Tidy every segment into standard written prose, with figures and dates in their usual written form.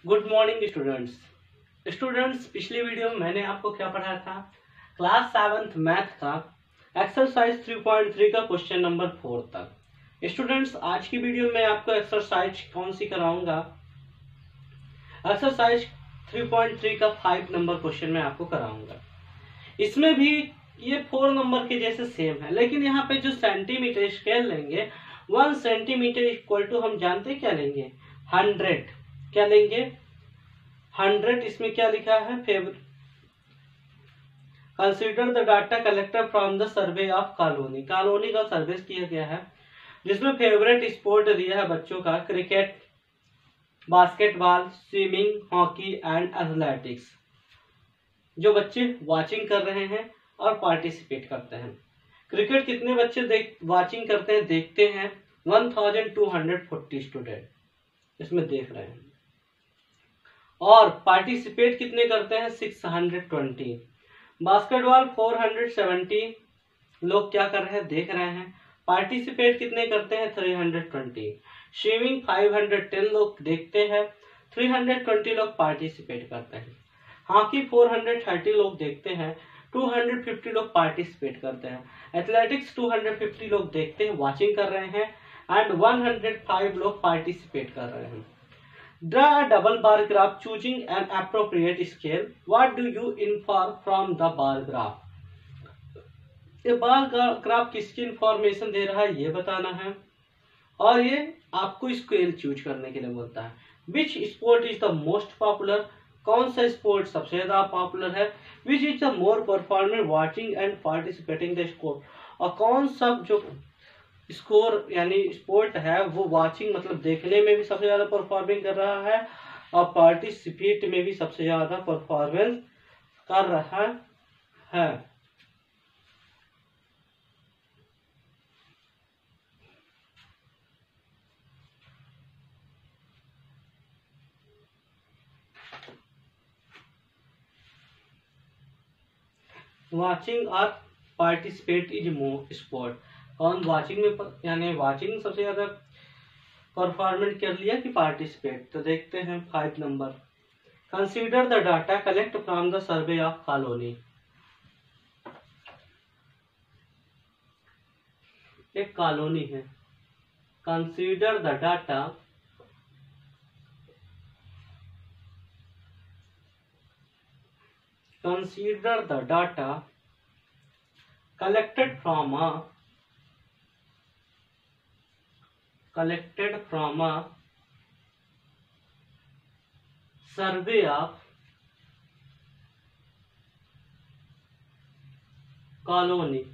Good morning students पिछली video में मैंने आपको क्या पढ़ाया था। क्लास 7th मैथ का एक्सरसाइज 3.3 का क्वेश्चन नंबर 4 तक। स्टूडेंट्स आज की वीडियो में आपको एक्सरसाइज कौन सी कराऊंगा, एक्सरसाइज 3.3 का 5 नंबर क्वेश्चन मैं आपको कराऊंगा। इसमें भी ये 4 नंबर के जैसे सेम है, लेकिन यहाँ पे जो सेंटीमीटर स्केल लेंगे 1 सेंटीमीटर इक्वल टू हम जानते क्या लेंगे 100। क्या लेंगे 100। इसमें क्या लिखा है consider the data collector from the survey of colony. Colony का सर्वे किया गया है जिसमें फेवरेट स्पोर्ट दिया है बच्चों का cricket, basketball, swimming, hockey and athletics. जो बच्चे वाचिंग कर रहे हैं और पार्टिसिपेट करते हैं। क्रिकेट कितने बच्चे वाचिंग करते हैं देखते हैं 1240 स्टूडेंट इसमें देख रहे हैं, और पार्टिसिपेट कितने करते हैं 620। बास्केटबॉल 470 लोग क्या कर रहे हैं देख रहे हैं। पार्टिसिपेट कितने करते हैं 320। स्विमिंग 510 लोग देखते हैं, 320 लोग पार्टिसिपेट करते हैं। हॉकी 430 लोग देखते हैं, 250 लोग पार्टिसिपेट करते हैं। एथलेटिक्स 250 लोग देखते हैं वाचिंग कर रहे हैं, एंड 105 लोग पार्टिसिपेट कर रहे हैं। Draw a double bar graph choosing an appropriate scale. What do you infer from the bar graph? ये बार ग्राफ किसकी इंफॉर्मेशन दे रहा है ये बताना है, और ये आपको स्केल चूज करने के लिए बोलता है। Which sport is the most popular, कौन सा स्पोर्ट सबसे ज्यादा पॉपुलर है। विच is the more performer watching and participating the sport, और कौन सा जो स्कोर यानी स्पोर्ट है वो वाचिंग मतलब देखने में भी सबसे ज्यादा परफॉर्मिंग कर रहा है और पार्टिसिपेट में भी सबसे ज्यादा परफॉर्मेंस कर रहा है। वाचिंग और पार्टिसिपेट इज मोर स्पोर्ट, कौन वाचिंग में यानी वाचिंग सबसे ज्यादा परफॉर्मेंट कर लिया कि पार्टिसिपेट। तो देखते हैं 5 number. Consider the data collect from the survey of colony. एक कॉलोनी है। Consider the data collected from a survey of colony।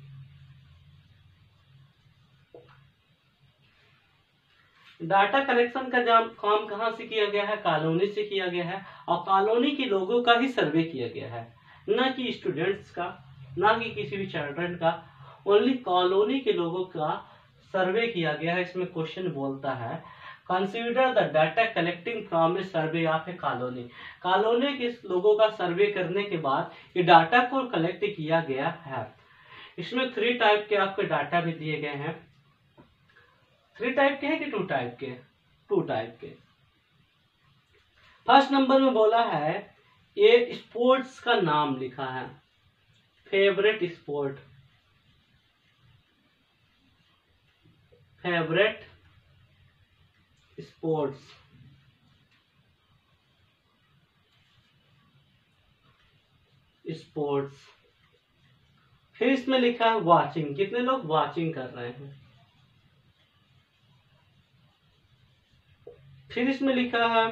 Data collection का काम कहाँ से किया गया है, कॉलोनी से किया गया है, और कॉलोनी के लोगों का ही सर्वे किया गया है, ना कि स्टूडेंट्स का, ना कि किसी भी चिल्ड्रन का। ओनली कॉलोनी के लोगों का सर्वे किया गया है। इसमें क्वेश्चन बोलता है consider the data collecting from A survey of A colony. Colony के लोगों का सर्वे करने के बाद ये डाटा को कलेक्ट किया गया है। इसमें 3 टाइप के आपके डाटा भी दिए गए हैं। 3 टाइप के हैं कि 2 टाइप के? 2 टाइप के। फर्स्ट नंबर में बोला है ये स्पोर्ट्स का नाम लिखा है, favourite sport, favourite sports. Sports. फिर इसमें लिखा है वाचिंग, कितने लोग वाचिंग कर रहे हैं। फिर इसमें लिखा है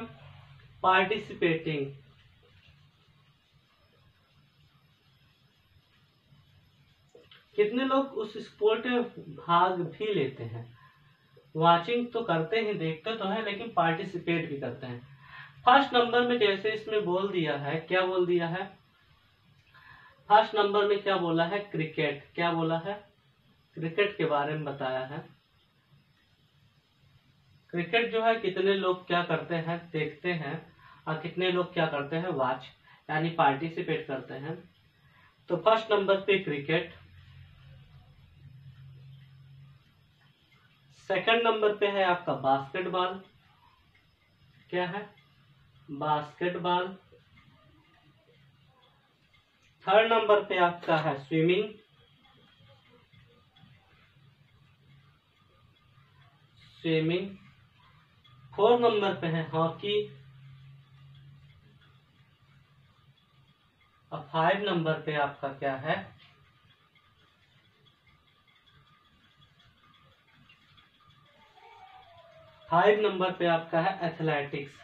पार्टिसिपेटिंग, कितने लोग उस स्पोर्ट में भाग भी लेते हैं। वाचिंग तो करते हैं, देखते तो है, लेकिन पार्टिसिपेट भी करते हैं। फर्स्ट नंबर में जैसे इसमें बोल दिया है, क्या बोल दिया है फर्स्ट नंबर में क्या बोला है क्रिकेट। क्या बोला है क्रिकेट के बारे में बताया है। क्रिकेट जो है कितने लोग क्या करते हैं देखते हैं, और कितने लोग क्या करते हैं वॉच यानी पार्टिसिपेट करते हैं। तो फर्स्ट नंबर पे क्रिकेट। सेकंड नंबर पे है आपका बास्केटबॉल। क्या है बास्केटबॉल। थर्ड नंबर पे आपका है स्विमिंग, स्विमिंग। फोर्थ नंबर पे है हॉकी, और 5 नंबर पे आपका क्या है, 5 नंबर पे आपका है एथलेटिक्स।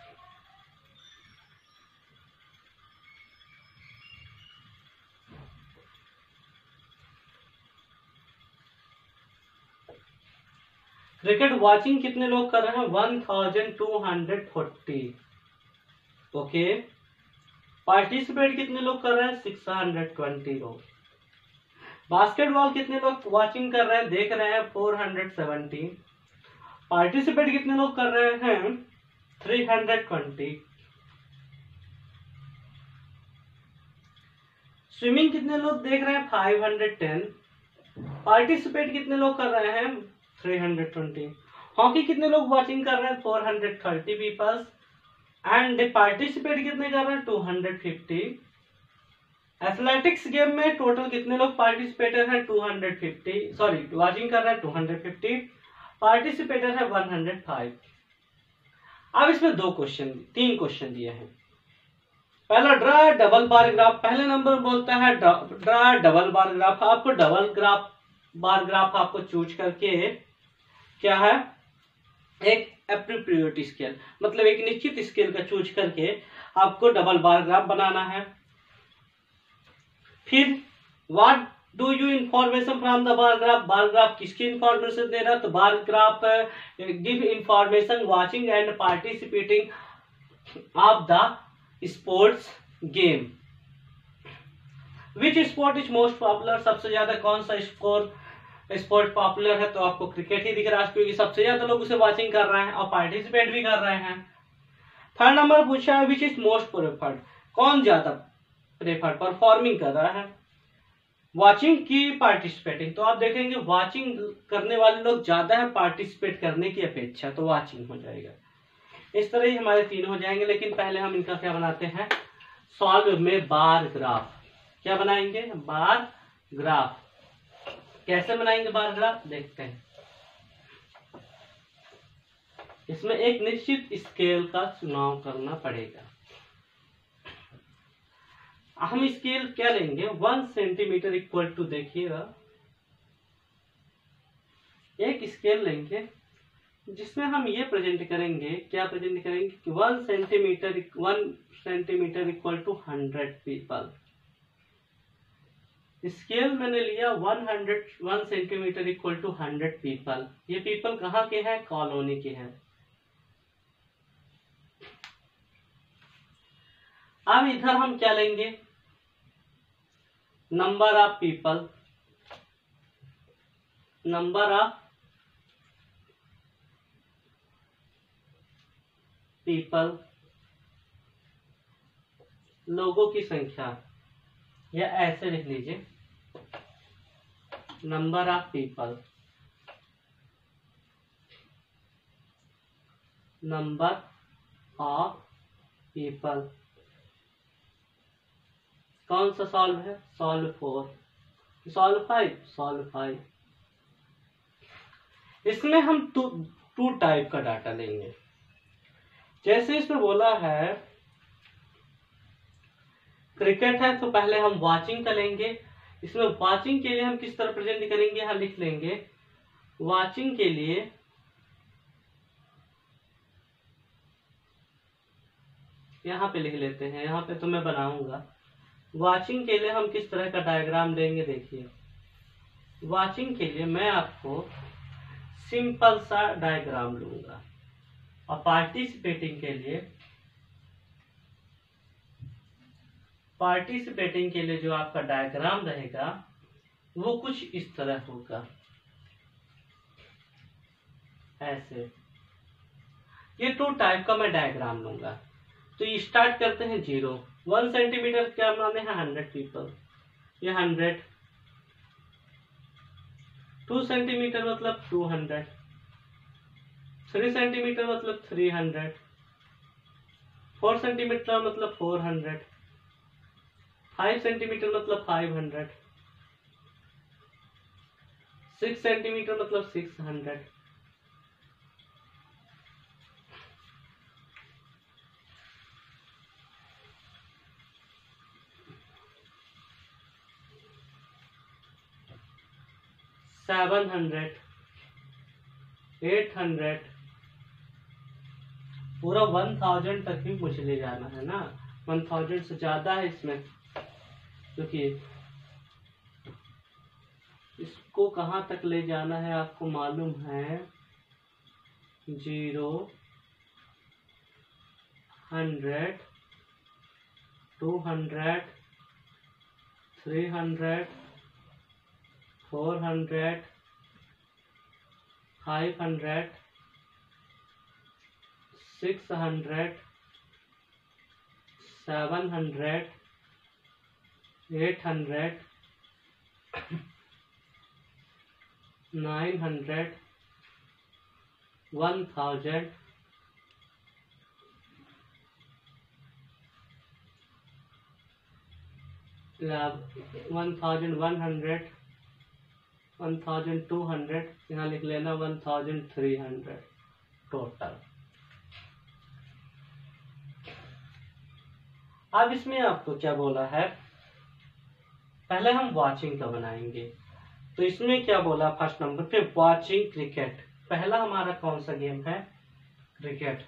क्रिकेट वॉचिंग कितने लोग कर रहे हैं, 1240। ओके। पार्टिसिपेट कितने लोग कर रहे हैं, 620 लोग। बास्केटबॉल कितने लोग वॉचिंग कर रहे हैं, देख रहे हैं, 470। पार्टिसिपेट कितने लोग कर रहे हैं, 320। स्विमिंग कितने लोग देख रहे हैं, 510। पार्टिसिपेट कितने लोग कर रहे हैं, 320। हॉकी कितने लोग वॉचिंग कर रहे हैं, 430 पीपल्स। एंड पार्टिसिपेट कितने कर रहे हैं, 250। एथलेटिक्स गेम में टोटल कितने लोग पार्टिसिपेटर हैं, 250, सॉरी वॉचिंग कर रहे हैं 250, पार्टिसिपेटर है 105। अब इसमें 3 क्वेश्चन दिए हैं। पहला ड्रा डबल बार ग्राफ। पहले नंबर बोलता है ड्रा डबल बार ग्राफ। आपको डबल बार ग्राफ आपको चूज करके क्या है, एक एप्रोप्रिएट स्केल, मतलब एक निश्चित स्केल का चूज करके आपको डबल बार ग्राफ बनाना है। फिर what do you information from the bar graph. Bar graph किसकी इंफॉर्मेशन दे रहा है, तो bar graph give information watching and participating of the sports game. Which sport is most popular. सबसे ज्यादा कौन सा स्पोर्ट पॉपुलर है, तो आपको क्रिकेट ही दिख रहा है क्योंकि सबसे ज्यादा लोग उसे वॉचिंग कर रहे हैं और पार्टिसिपेट भी कर रहे हैं। थर्ड नंबर पूछा है विच इज मोस्ट प्रेफर्ड, कौन ज्यादा प्रेफर्ड परफॉर्मिंग कर रहा है, वॉचिंग की पार्टिसिपेटिंग। तो आप देखेंगे वॉचिंग करने वाले लोग ज्यादा है पार्टिसिपेट करने की अपेक्षा, तो वॉचिंग हो जाएगा। इस तरह ही हमारे 3 हो जाएंगे, लेकिन पहले हम इनका क्या बनाते हैं, सॉल्व में बार ग्राफ। क्या बनाएंगे, बार ग्राफ। कैसे बनाएंगे बार ग्राफ, देखते हैं। इसमें एक निश्चित स्केल का चुनाव करना पड़ेगा। हम स्केल क्या लेंगे, 1 सेंटीमीटर इक्वल टू, देखिएगा एक स्केल लेंगे जिसमें हम ये प्रेजेंट करेंगे, क्या प्रेजेंट करेंगे कि 1 centimetre equal to 100 people. Scale मैंने लिया 1 सेंटीमीटर इक्वल टू 100 पीपल। ये पीपल कहाँ के हैं, कॉलोनी के हैं। अब इधर हम क्या लेंगे, number of people, number of people, लोगों की संख्या, या ऐसे लिख लीजिए number of people, number of people. कौन सा सॉल्व है, सॉल्व 4, सॉल्व 5, सॉल्व 5। इसमें हम टू टाइप का डाटा लेंगे। जैसे इसमें बोला है क्रिकेट है, तो पहले हम वॉचिंग का लेंगे। इसमें वॉचिंग के लिए हम किस तरह प्रेजेंट करेंगे, यहाँ लिख लेंगे वॉचिंग के लिए यहाँ पे लिख लेते हैं, यहाँ पे तो मैं बनाऊंगा। वॉचिंग के लिए हम किस तरह का डायग्राम लेंगे, देखिए वॉचिंग के लिए मैं आपको सिंपल सा डायग्राम लूंगा, और पार्टिसिपेटिंग के लिए जो आपका डायग्राम रहेगा वो कुछ इस तरह होगा, ऐसे। ये 2 टाइप का मैं डायग्राम लूंगा। तो ये स्टार्ट करते हैं 0। 1 सेंटीमीटर क्या बनाने हैं, 100 पीपल, ये 100। 2 सेंटीमीटर मतलब 200, 3 सेंटीमीटर मतलब 300, 4 सेंटीमीटर मतलब 400, 5 सेंटीमीटर मतलब 500, 6 सेंटीमीटर मतलब 600, 700, 800, पूरा 1000 तक भी मुझे ले जाना है ना। 1000 से ज्यादा है इसमें, क्योंकि इसको कहाँ तक ले जाना है आपको मालूम है। 0, 100, 200, 300, 400, 500, 600, 700, 800, 900, 1000, 1100, 1200, यहाँ लिख लेना 1300 टोटल। अब इसमें आपको क्या बोला है, पहले हम वॉचिंग का बनाएंगे। तो इसमें क्या बोला फर्स्ट नंबर पे, वॉचिंग क्रिकेट। पहला हमारा कौन सा गेम है, क्रिकेट।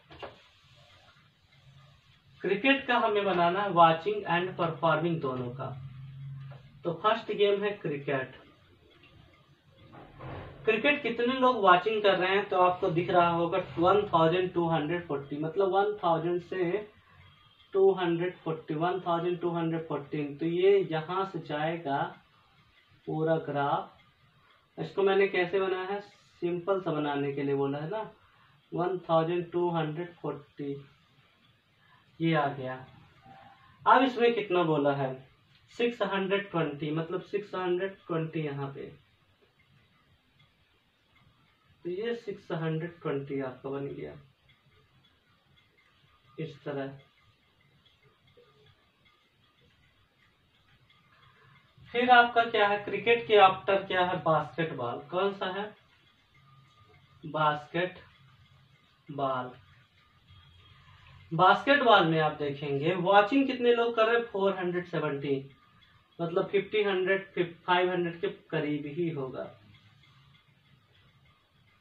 क्रिकेट का हमें बनाना है वॉचिंग एंड परफॉर्मिंग दोनों का। तो फर्स्ट गेम है क्रिकेट। क्रिकेट कितने लोग वॉचिंग कर रहे हैं, तो आपको दिख रहा होगा 1240, मतलब 1000 से 240, 1214। तो ये यहाँ से जाएगा पूरा ग्राफ। इसको मैंने कैसे बनाया है, सिंपल सा बनाने के लिए बोला है ना। 1240 ये आ गया। अब इसमें कितना बोला है, 620, मतलब 620 यहाँ पे। तो ये 620 आपका बन गया इस तरह। फिर आपका क्या है, क्रिकेट के आफ्टर क्या है, बास्केटबॉल। कौन सा है, बास्केटबॉल। बास्केटबॉल में आप देखेंगे वॉचिंग कितने लोग कर रहे हैं, 470, मतलब 500 के करीब ही होगा।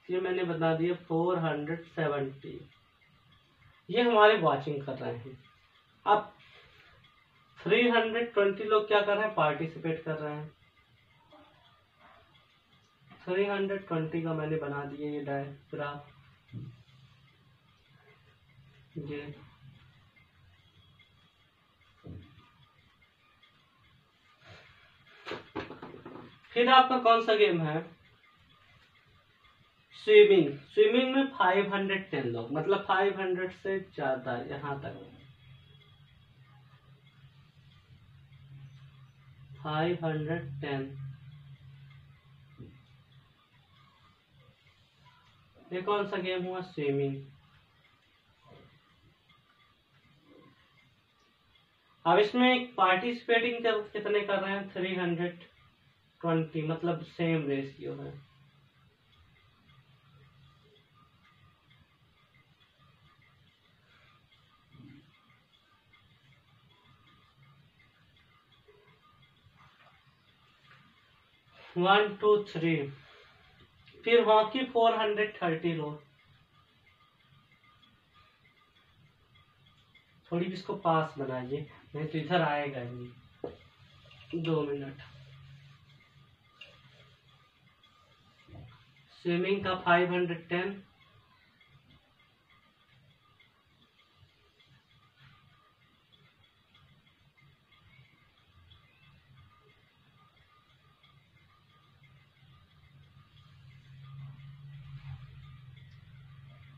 ये मैंने बता दिया 470, ये हमारे वॉचिंग कर रहे हैं। अब 320 लोग क्या कर रहे हैं, पार्टिसिपेट कर रहे हैं। 320 का मैंने बना दिया ये डायग्राफ। जी फिर आपका कौन सा गेम है, स्विमिंग। स्विमिंग में 510 लोग, मतलब 500 से ज्यादा यहाँ तक। 510। ये कौन सा गेम हुआ, स्विमिंग। अब इसमें पार्टिसिपेटिंग कितने कर रहे हैं, 320, मतलब सेम रेशियो है। One two three. फिर हॉकी 430 लोग। थोड़ी भी इसको पास बनाइए, नहीं तो इधर आएगा ही। 2 मिनट। स्विमिंग का 510,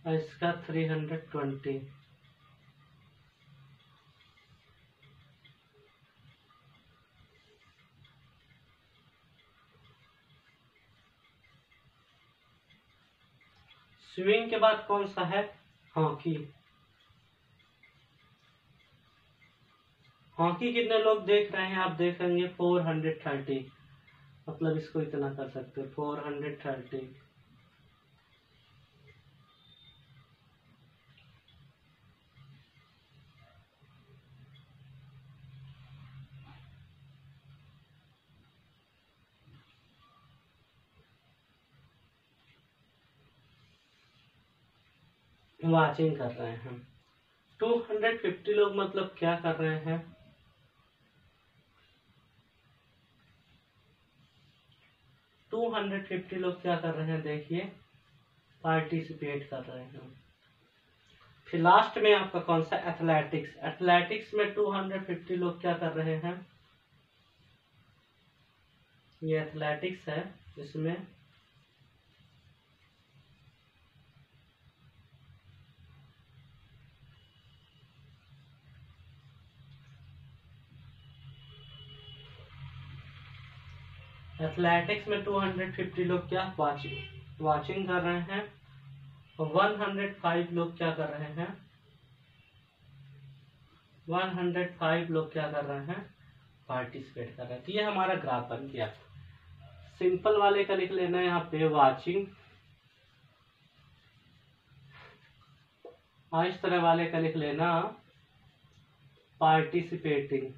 और इसका 320। स्विमिंग के बाद कौन सा है, हॉकी। हॉकी कितने लोग देख रहे हैं? आप देखेंगे 430, मतलब इसको इतना कर सकते हैं 430। वाचिंग कर रहे हैं 250 लोग, मतलब क्या कर रहे हैं? 250 लोग क्या कर रहे हैं? देखिए पार्टिसिपेट कर रहे हैं। फिर लास्ट में आपका कौन सा? एथलेटिक्स। एथलेटिक्स में 250 लोग क्या कर रहे हैं? ये एथलेटिक्स है, इसमें एथलेटिक्स में 250 लोग क्या वाचिंग कर रहे हैं, और 105 लोग क्या कर रहे हैं? 105 लोग क्या कर रहे हैं? पार्टिसिपेट कर रहे हैं। तो ये हमारा ग्राफ बन गया। सिंपल वाले का लिख लेना यहाँ पे वाचिंग, और इस तरह वाले का लिख लेना पार्टिसिपेटिंग।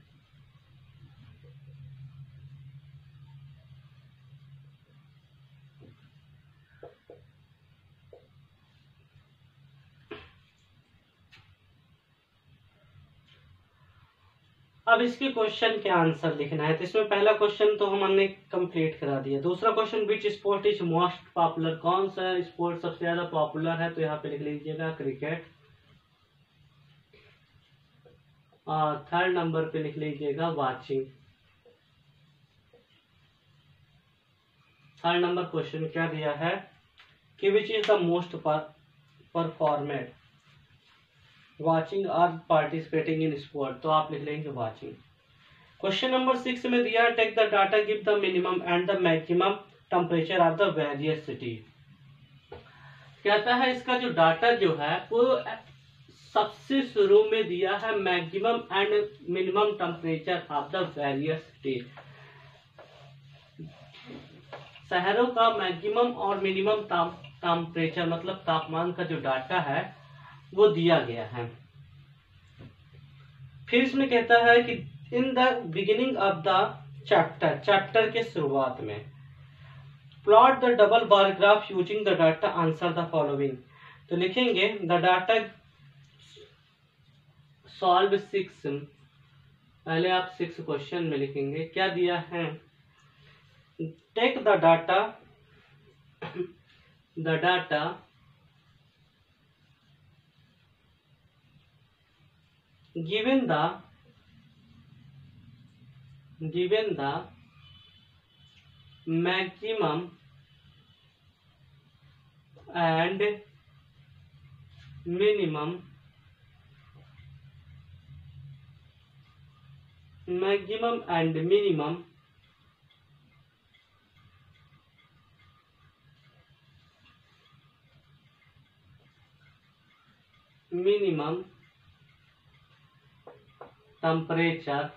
अब इसके क्वेश्चन के आंसर लिखना है। तो इसमें पहला क्वेश्चन तो हमने कंप्लीट करा दिया। दूसरा question, which sport is most popular? कौन सा स्पोर्ट सबसे ज्यादा पॉपुलर है? तो यहाँ पे लिख लीजिएगा क्रिकेट। और थर्ड नंबर पे लिख लीजिएगा वाचिंग। थर्ड नंबर क्वेश्चन क्या दिया है कि which is the most performed? Watching और पार्टिसिपेटिंग इन स्पोर्ट, तो आप लिख लेंगे वाचिंग। क्वेश्चन नंबर 6 में दिया, take the data, give the minimum and the maximum temperature of the various city. कहता है इसका जो डाटा जो है वो सबसे शुरू में दिया है maximum and minimum temperature of the various city. शहरों का मैक्सिमम और मिनिमम टेम्परेचर मतलब तापमान का जो डाटा है वो दिया गया है। फिर इसमें कहता है कि in the beginning of the chapter के शुरुआत में plot the double bar graph using the data, answer the following. तो लिखेंगे द डाटा सॉल्व 6, पहले आप 6 क्वेश्चन में लिखेंगे क्या दिया है। Take the data given the maximum and minimum temperature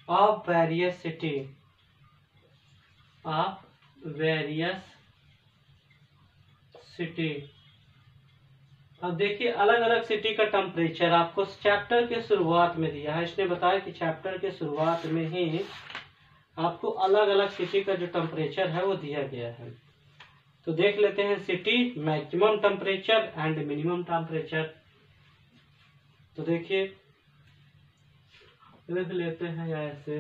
of various city अब देखिए अलग अलग सिटी का टेम्परेचर आपको चैप्टर के शुरुआत में दिया है। इसने बताया कि चैप्टर के शुरुआत में ही आपको अलग अलग सिटी का जो टेम्परेचर है वो दिया गया है। तो देख लेते हैं city maximum temperature and minimum temperature. तो देखिए लिख लेते हैं ऐसे,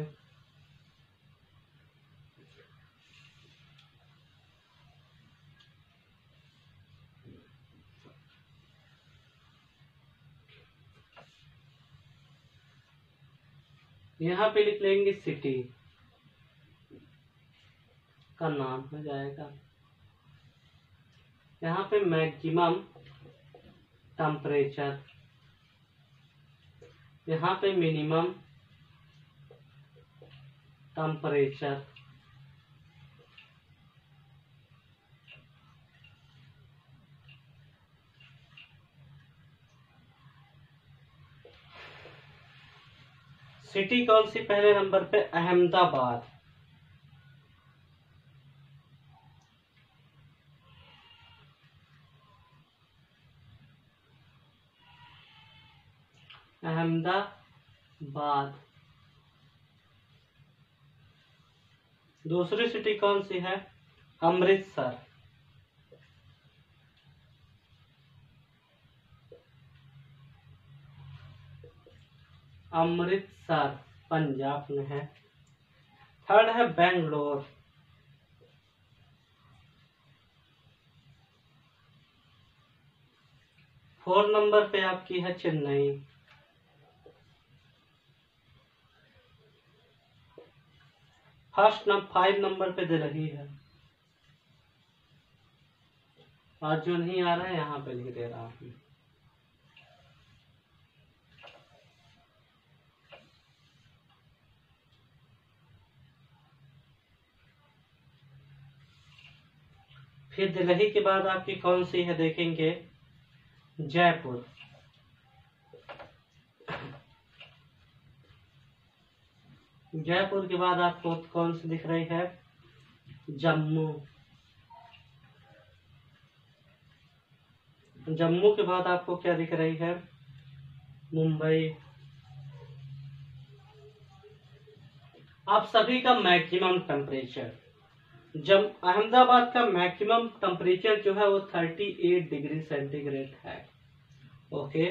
यहाँ पे लिख लेंगे सिटी का नाम हो जाएगा, यहाँ पे मैक्सिमम टेम्परेचर यहाँ पे मिनिमम टेम्परेचर सिटी कौन सी पहले नंबर पे? अहमदाबाद। अहमदाबाद। दूसरी सिटी कौन सी है? अमृतसर। अमृतसर पंजाब में है। थर्ड है बेंगलोर। फोर्थ नंबर पे आपकी है चेन्नई। फर्स्ट 5 नंबर पे दिल्ली है। और जो नहीं आ रहा है यहाँ पे लिख दे रहा हूँ। फिर दिल्ली के बाद आपकी कौन सी है देखेंगे? जयपुर। जयपुर के बाद आपको कौन सी दिख रही है? जम्मू। जम्मू के बाद आपको क्या दिख रही है? मुंबई। आप सभी का मैक्सिमम टेम्परेचर, जब अहमदाबाद का मैक्सिमम टेम्परेचर जो है वो 38 डिग्री सेंटीग्रेड है। ओके।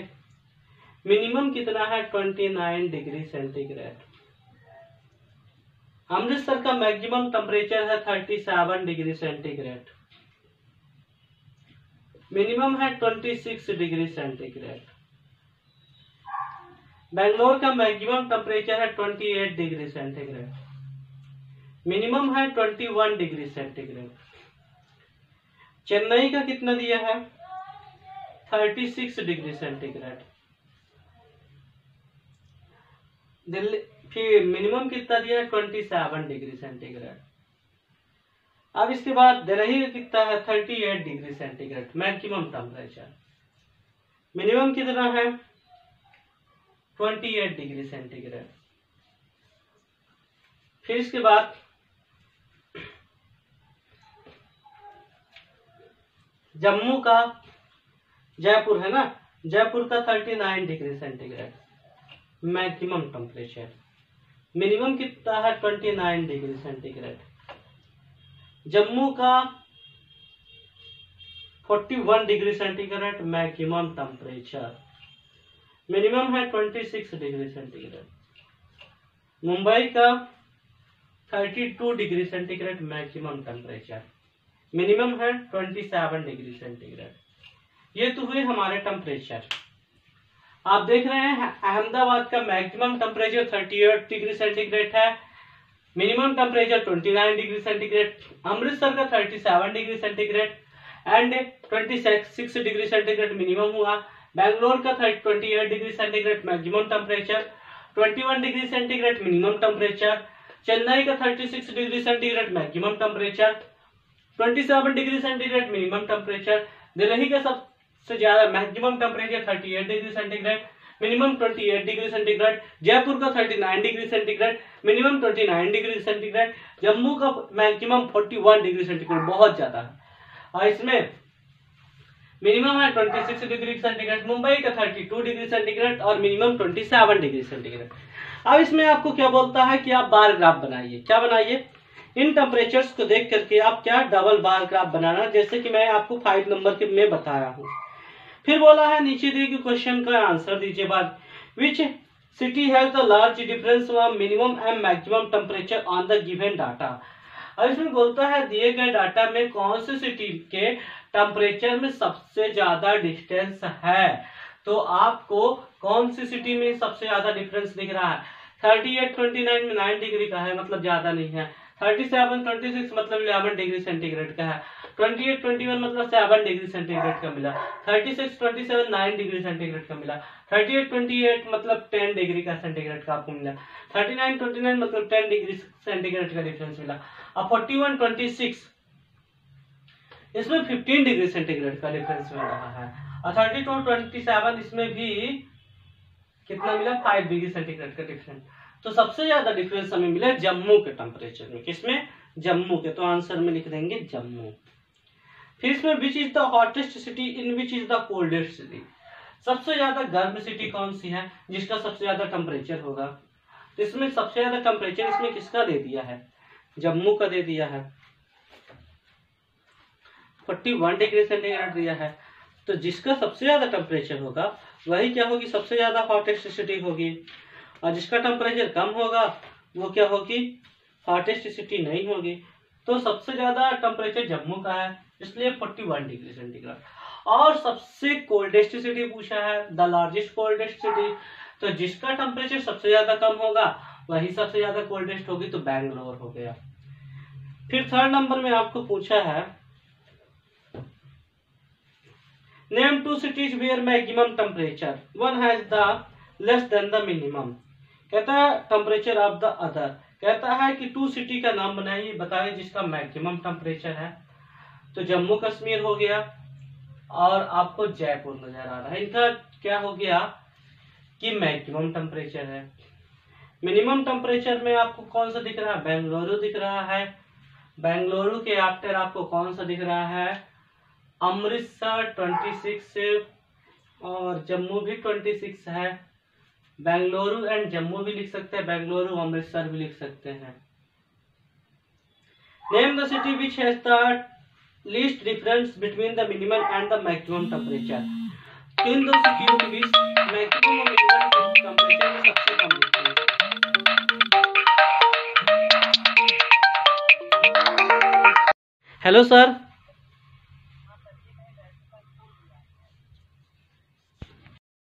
मिनिमम कितना है? 29 डिग्री सेंटीग्रेड। अमृतसर का मैक्सिमम टेम्परेचर है 37 डिग्री सेंटीग्रेड। मिनिमम है 26 डिग्री सेंटीग्रेड। बेंगलोर का मैक्सिमम टेम्परेचर है 28 डिग्री सेंटीग्रेड। मिनिमम है 21 डिग्री सेंटीग्रेड। चेन्नई का कितना दिया है? 36 डिग्री सेंटीग्रेड। दिल्ली फिर मिनिमम कितना दिया है? 27 डिग्री सेंटीग्रेड। अब इसके बाद दिल्ली का कितना है? 38 degree centigrade maximum temperature. Minimum कितना है? 28 डिग्री सेंटीग्रेड। फिर इसके बाद जम्मू का, जयपुर है ना, जयपुर का 39 degree centigrade maximum temperature. Minimum कितना है? 29 डिग्री सेंटीग्रेड। जम्मू का 41 degree centigrade maximum temperature. Minimum है 26 डिग्री सेंटीग्रेड। मुंबई का 32 degree centigrade maximum temperature. Minimum है 27 डिग्री सेंटीग्रेड। ये तो हुए हमारे टेम्परेचर। आप देख रहे हैं अहमदाबाद का मैक्सिमम टेम्परेचर 38 डिग्री सेंटीग्रेड है। Minimum temperature 29 degree centigrade. Amritsar का 37 degree centigrade and 26 degree centigrade minimum हुआ। बेंगलोर का 28 degree centigrade maximum temperature, 21 degree centigrade minimum temperature. Chennai का 36 degree centigrade maximum temperature, 27 degree centigrade minimum temperature. Delhi का सबसे ज्यादा maximum temperature 38 degree centigrade, minimum 28 degree centigrade. Jaipur का 39 degree centigrade, minimum 29 degree centigrade. Jammu का maximum 41 degree centigrade, बहुत ज्यादा है। और इसमें मिनिमम है 26 डिग्री सेंटीग्रेड। मुंबई का 32 डिग्री सेंटीग्रेड और मिनिमम 27 डिग्री सेंटीग्रेड। अब इसमें आपको क्या बोलता है कि आप बार ग्राफ बनाइए। क्या बनाइए? इन टेम्परेचर्स को देख करके आप क्या डबल बार ग्राफ बनाना, जैसे कि मैं आपको 5 नंबर के में बताया हूँ। फिर बोला है नीचे दिए गए क्वेश्चन का आंसर दीजिए। बाद which city has the large difference of minimum and maximum temperature on the given data. अब इसमें बोलता है दिए गए डाटा में कौन सी सिटी के टेम्परेचर में सबसे ज्यादा डिस्टेंस है। तो आपको कौन सी सिटी में सबसे ज्यादा डिफरेंस दिख रहा है? 38 29 में 9 डिग्री का है, मतलब ज्यादा नहीं है। 37 26 मतलब 11 डिग्री सेंटीग्रेड का है। 28 21 मतलब 7 डिग्री सेंटीग्रेड का मिला। 36 27 9 डिग्री सेंटीग्रेड का मिला। 38 28 मतलब 10 डिग्री का सेंटीग्रेड का आपको मिला। 39 29 मतलब 10 डिग्री सेंटीग्रेड का डिफरेंस मिला। अब 41 26 इसमें 15 डिग्री सेंटीग्रेड का डिफरेंस मिल रहा है। और 32 27 इसमें भी कितना मिला, 5 डिग्री सेंटीग्रेड का डिफरेंस। तो सबसे ज्यादा डिफरेंस हमें मिला जम्मू के टेम्परेचर में। किसमें? जम्मू के। तो आंसर में लिख देंगे जम्मू। फिर इसमें विच is the hottest city in which is the coldest city, सबसे ज्यादा गर्म सिटी कौन सी है जिसका सबसे ज्यादा टेम्परेचर होगा। तो इसमें सबसे ज्यादा टेम्परेचर इसमें किसका दे दिया है, जम्मू का दे दिया है, 41 डिग्री सेंटीग्रेड दिया है। तो जिसका सबसे ज्यादा टेम्परेचर होगा वही क्या होगी, सबसे ज्यादा हॉटेस्ट सिटी होगी। और जिसका टेम्परेचर कम होगा वो क्या होगी, हॉटेस्ट सिटी नहीं होगी। तो सबसे ज्यादा टेम्परेचर जम्मू का है इसलिए 41 डिग्री सेंटीग्रेड। और सबसे कोल्डेस्ट सिटी पूछा है, द लार्जेस्ट कोल्डेस्ट सिटी, तो जिसका टेम्परेचर सबसे ज्यादा कम होगा वही सबसे ज्यादा कोल्डेस्ट होगी, तो बैंगलोर हो गया। फिर थर्ड नंबर में आपको पूछा है name 2 cities where maximum temperature one has the less than the minimum, कहता है टेम्परेचर ऑफ द अदर, कहता है कि 2 सिटी का नाम बनाइए, बताइए जिसका मैक्सिमम टेम्परेचर है। तो जम्मू कश्मीर हो गया और आपको जयपुर नजर आ रहा है, इनका क्या हो गया कि मैक्सिमम टेम्परेचर है। मिनिमम टेम्परेचर में आपको कौन सा दिख रहा है, बेंगलुरु दिख रहा है। बेंगलुरु के आफ्टर आपको कौन सा दिख रहा है, अमृतसर 26 और जम्मू भी 26 है। बेंगलुरु एंड जम्मू भी लिख सकते हैं, बेंगलुरु अमृतसर भी लिख सकते हैं। Name the city which has the least difference between the minimum and the maximum temperature, तो इन दो सिटियों के बीच मैक्सिमम और मिनिमम टेम्परेचर में सबसे कम डिफरेंस। Hello sir,